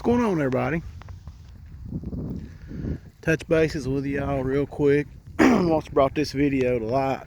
Going on, everybody? Touch bases with y'all real quick. What's brought this video to light?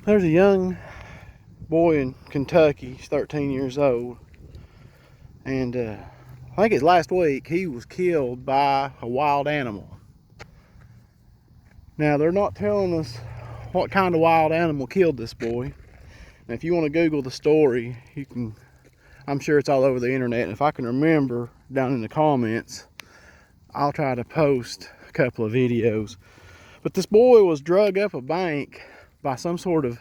There's a young boy in Kentucky. He's 13 years old, and I think it's last week he was killed by a wild animal. Now they're not telling us what kind of wild animal killed this boy. And if you want to Google the story, you can. I'm sure it's all over the internet, and if I can remember down in the comments, I'll try to post a couple of videos. But this boy was drug up a bank by some sort of,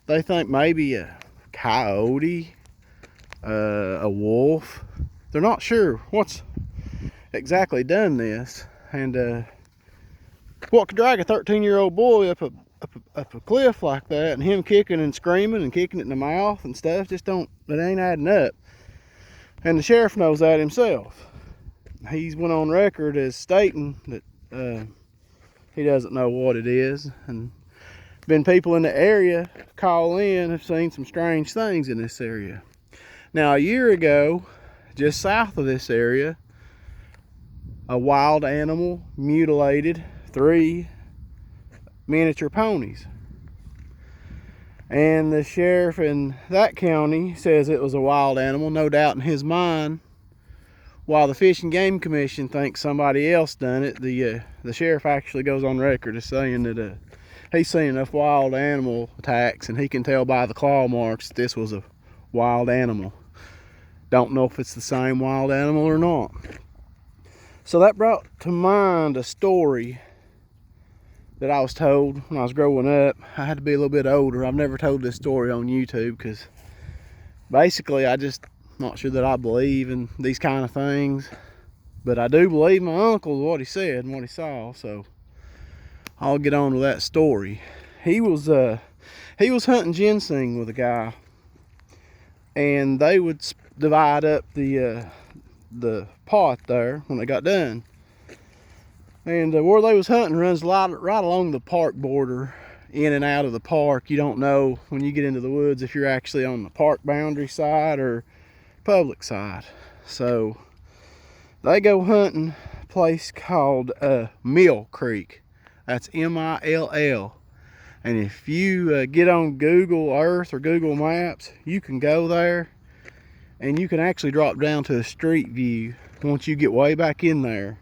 they think maybe a coyote, a wolf. They're not sure what's exactly done this. And what could drag a 13-year-old boy up a cliff like that, and him kicking and screaming and kicking it in the mouth and stuff, just don't, it ain't adding up. And the sheriff knows that himself. He's went on record as stating that he doesn't know what it is, and been people in the area call in, have seen some strange things in this area. Now a year ago, just south of this area, a wild animal mutilated 3 miniature ponies, and the sheriff in that county says it was a wild animal, no doubt in his mind, while the Fish and Game Commission thinks somebody else done it. The sheriff actually goes on record as saying that he's seen enough wild animal attacks and he can tell by the claw marks that this was a wild animal. Don't know if it's the same wild animal or not. So that brought to mind a story that I was told when I was growing up. I had to be a little bit older. I've never told this story on YouTube because basically I just not sure that I believe in these kind of things, but I do believe my uncle, what he said and what he saw. So I'll get on to that story. He was hunting ginseng with a guy, and they would divide up the pot there when they got done. And where they was hunting runs right along the park border, in and out of the park. You don't know when you get into the woods if you're actually on the park boundary side or public side. So they go hunting a place called Mill Creek. That's M-I-L-L. And if you get on Google Earth or Google Maps, you can go there and you can actually drop down to a street view once you get way back in there,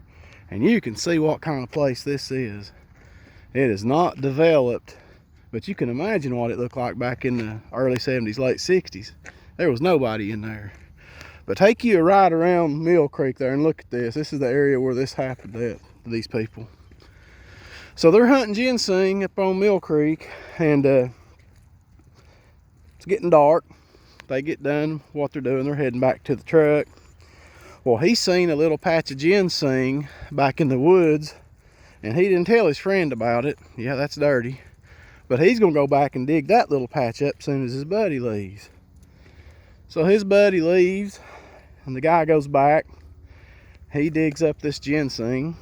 and you can see what kind of place this is. It is not developed, but you can imagine what it looked like back in the early 70s, late 60s. There was nobody in there. But take you a ride around Mill Creek there and look at this. This is the area where this happened to these people. So they're hunting ginseng up on Mill Creek, and it's getting dark. They get done what they're doing, they're heading back to the truck. Well, he's seen a little patch of ginseng back in the woods, and he didn't tell his friend about it. Yeah, that's dirty. But he's gonna go back and dig that little patch up as soon as his buddy leaves. So his buddy leaves, and the guy goes back. He digs up this ginseng,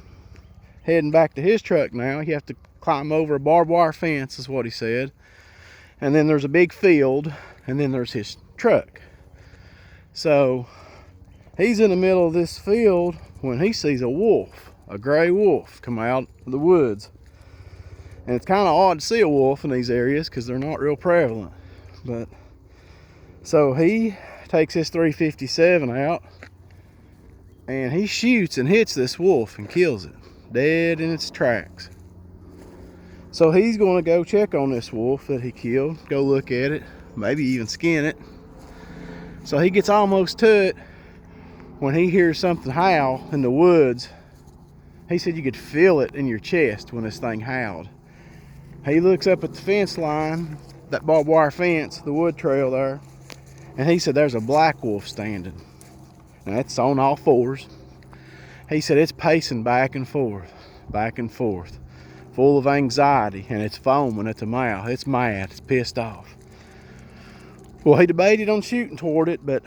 heading back to his truck now. You have to climb over a barbed wire fence, is what he said. And then there's a big field, and then there's his truck. So he's in the middle of this field when he sees a wolf, a gray wolf, come out of the woods. And it's kind of odd to see a wolf in these areas because they're not real prevalent. But so he takes his .357 out, and he shoots and hits this wolf and kills it, dead in its tracks. So he's going to go check on this wolf that he killed, go look at it, maybe even skin it. So he gets almost to it when he hears something howl in the woods. He said you could feel it in your chest when this thing howled. He looks up at the fence line, that barbed wire fence, the wood trail there, and he said there's a black wolf standing. Now it's on all fours. He said it's pacing back and forth, full of anxiety, and it's foaming at the mouth. It's mad, it's pissed off. Well, he debated on shooting toward it, but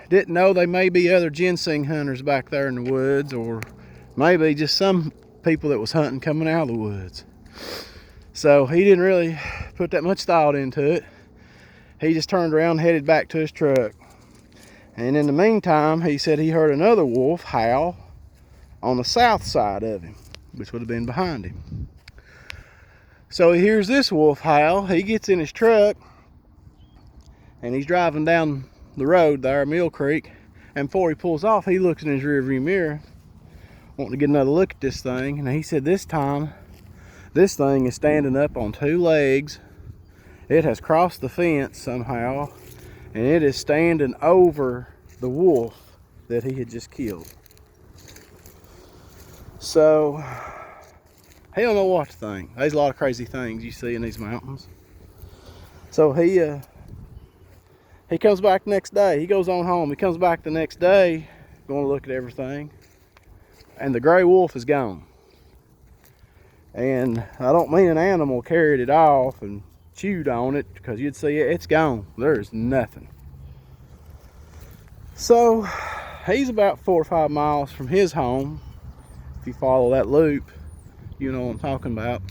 didn't know they may be other ginseng hunters back there in the woods, or maybe just some people that was hunting coming out of the woods. So he didn't really put that much thought into it. He just turned around and headed back to his truck. And in the meantime, he said he heard another wolf howl on the south side of him, which would have been behind him. So he hears this wolf howl. He gets in his truck and he's driving down the road there, Mill Creek. And before he pulls off, he looks in his rearview mirror, wanting to get another look at this thing. And he said this time, this thing is standing up on two legs. It has crossed the fence somehow, and it is standing over the wolf that he had just killed. So he don't know what to think. There's a lot of crazy things you see in these mountains. So he comes back next day. He goes on home. He comes back the next day, going to look at everything, and the gray wolf is gone. And I don't mean an animal carried it off and chewed on it, because you'd see it's gone. There's nothing. So he's about 4 or 5 miles from his home. If you follow that loop, you know what I'm talking about.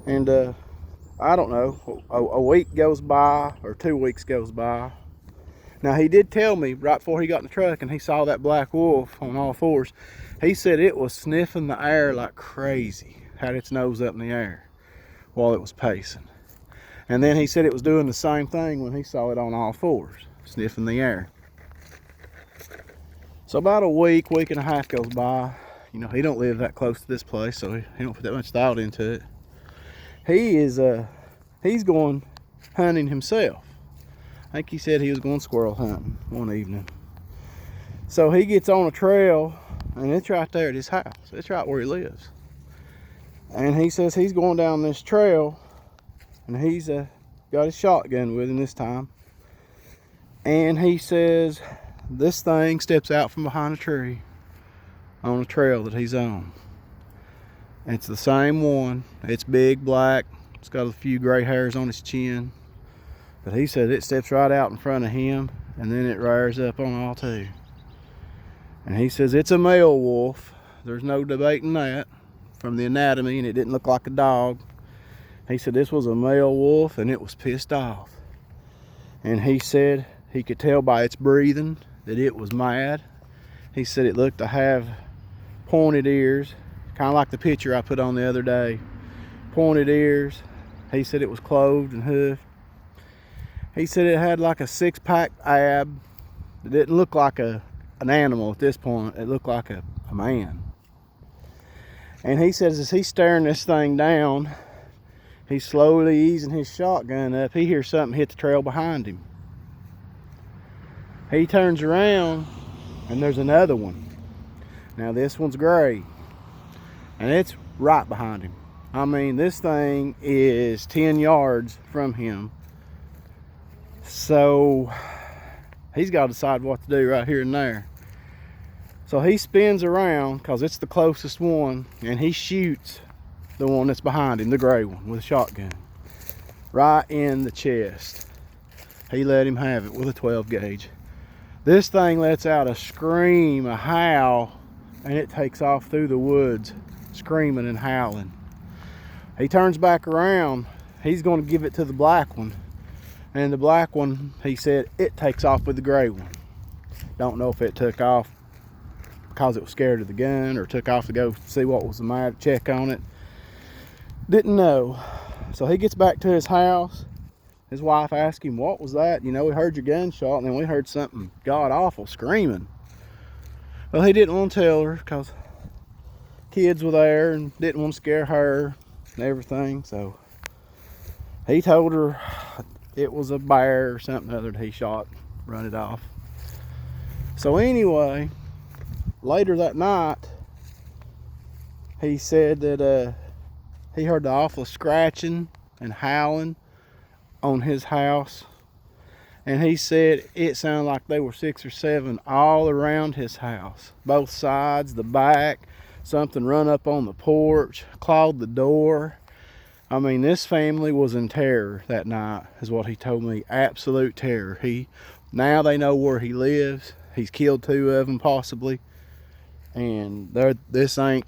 And I don't know, a week goes by or 2 weeks goes by. Now he did tell me right before he got in the truck and he saw that black wolf on all fours, he said it was sniffing the air like crazy, had its nose up in the air while it was pacing. And then he said it was doing the same thing when he saw it on all fours, sniffing the air. So about a week and a half goes by. You know, he don't live that close to this place, so he don't put that much thought into it. He's going hunting himself. I think he said he was going squirrel hunting one evening. So he gets on a trail, and it's right there at his house. It's right where he lives. And he says he's going down this trail, and he's got his shotgun with him this time. And he says this thing steps out from behind a tree on a trail that he's on. It's the same one. It's big, black. It's got a few gray hairs on its chin. But he said it steps right out in front of him, and then it rears up on all two. And he says it's a male wolf. There's no debating that from the anatomy, and it didn't look like a dog. He said this was a male wolf, and it was pissed off. And he said he could tell by its breathing that it was mad. He said it looked to have pointed ears, kind of like the picture I put on the other day. Pointed ears. He said it was clothed and hoofed. He said it had like a 6-pack ab. It didn't look like an animal at this point. It looked like a man. And he says as he's staring this thing down, he's slowly easing his shotgun up. He hears something hit the trail behind him. He turns around, and there's another one. Now this one's gray, and it's right behind him. I mean, this thing is 10 yards from him. So he's got to decide what to do right here and there. So he spins around, because it's the closest one, and he shoots the one that's behind him, the gray one, with a shotgun, right in the chest. He let him have it with a 12 gauge. This thing lets out a scream, a howl, and it takes off through the woods, screaming and howling. He turns back around. He's going to give it to the black one. And the black one, he said, it takes off with the gray one. Don't know if it took off because it was scared of the gun, or took off to go see what was the matter, check on it. Didn't know. So he gets back to his house. His wife asked him, what was that? You know, we heard your gunshot, and then we heard something god awful screaming. Well, he didn't want to tell her because kids were there and didn't want to scare her and everything. So he told her it was a bear or something other that he shot, run it off. So anyway, later that night, he said that he heard the awful scratching and howling on his house. And he said it sounded like there were 6 or 7 all around his house. Both sides, the back, something run up on the porch, clawed the door. I mean, this family was in terror that night, is what he told me. Absolute terror. Now they know where he lives. He's killed 2 of them possibly. And this ain't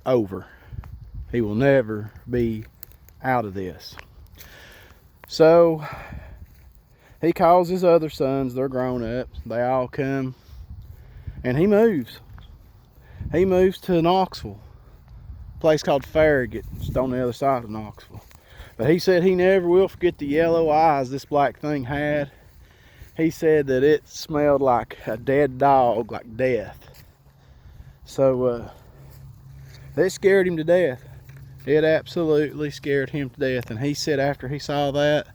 over. He will never be out of this. So He calls his other sons, they're grown up, they all come, and he moves. He moves to Knoxville, a place called Farragut, just on the other side of Knoxville. But he said he never will forget the yellow eyes this black thing had. He said that it smelled like a dead dog, like death. So it scared him to death. It absolutely scared him to death. And he said after he saw that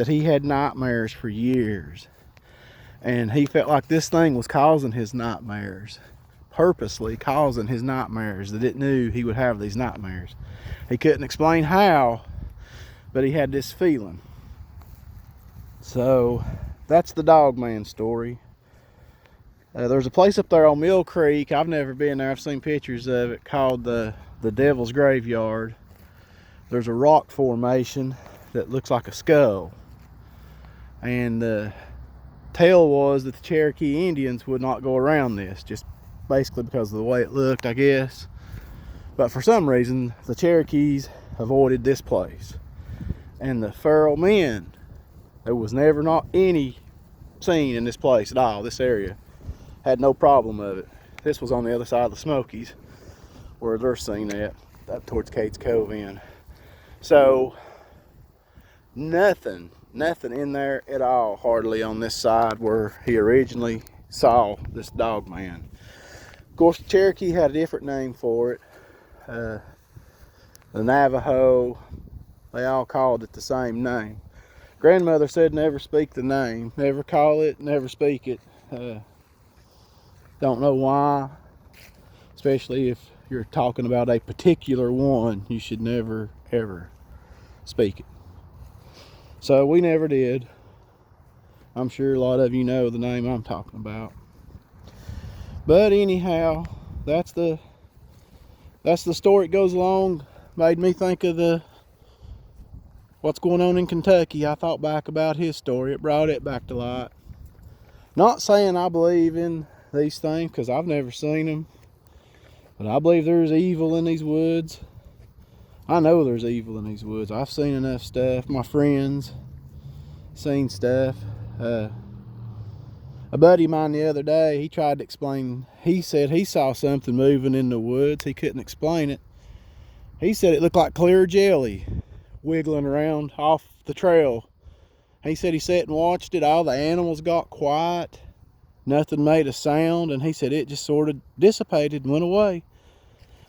he had nightmares for years. And he felt like this thing was causing his nightmares, purposely causing his nightmares, that it knew he would have these nightmares. He couldn't explain how, but he had this feeling. So that's the Dogman story. There's a place up there on Mill Creek. I've never been there. I've seen pictures of it, called the Devil's Graveyard. There's a rock formation that looks like a skull. And the tale was that the Cherokee Indians would not go around this, just basically because of the way it looked, I guess. But for some reason, the Cherokees avoided this place. And the feral men, there was never not any seen in this place at all, this area. Had no problem of it. This was on the other side of the Smokies, where they're seen at, up towards Cates Cove in. So, nothing in there at all, hardly, on this side where he originally saw this Dogman. Of course, the Cherokee had a different name for it. The Navajo, they all called it the same name. Grandmother said never speak the name, never call it, never speak it. Don't know why, especially if you're talking about a particular one, you should never ever speak it. So we never did. I'm sure a lot of you know the name I'm talking about. But anyhow, that's the story. It goes along. Made me think of what's going on in Kentucky. I thought back about his story. It brought it back to light. Not saying I believe in these things, because I've never seen them. But I believe there's evil in these woods. I know there's evil in these woods. I've seen enough stuff. My friends seen stuff. A buddy of mine the other day, he tried to explain. He said he saw something moving in the woods. He couldn't explain it. He said it looked like clear jelly wiggling around off the trail. He said he sat and watched it. All the animals got quiet. Nothing made a sound. And he said it just sort of dissipated and went away.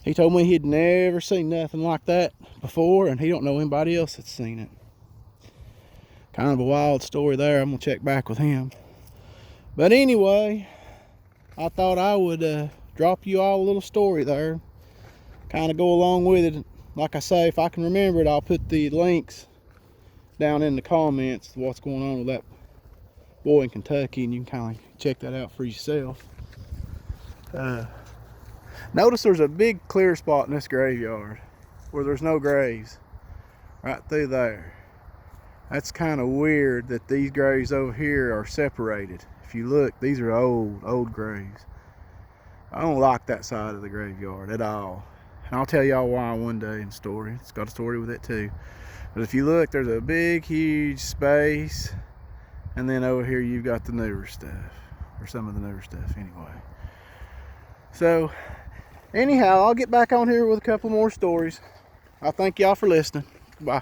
He told me he'd never seen nothing like that before, and he don't know anybody else that's seen it. Kind of a wild story there. I'm going to check back with him. But anyway, I thought I would drop you all a little story there. Kind of go along with it. Like I say, if I can remember it, I'll put the links down in the comments to what's going on with that boy in Kentucky, and you can kind of check that out for yourself. Notice there's a big clear spot in this graveyard where there's no graves. Right through there. That's kind of weird that these graves over here are separated. If you look, these are old graves. I don't like that side of the graveyard at all. And I'll tell y'all why one day in the story. It's got a story with it too. But if you look, there's a big, huge space. And then over here you've got the newer stuff. Or some of the newer stuff anyway. So, anyhow, I'll get back on here with a couple more stories. I thank y'all for listening. Bye.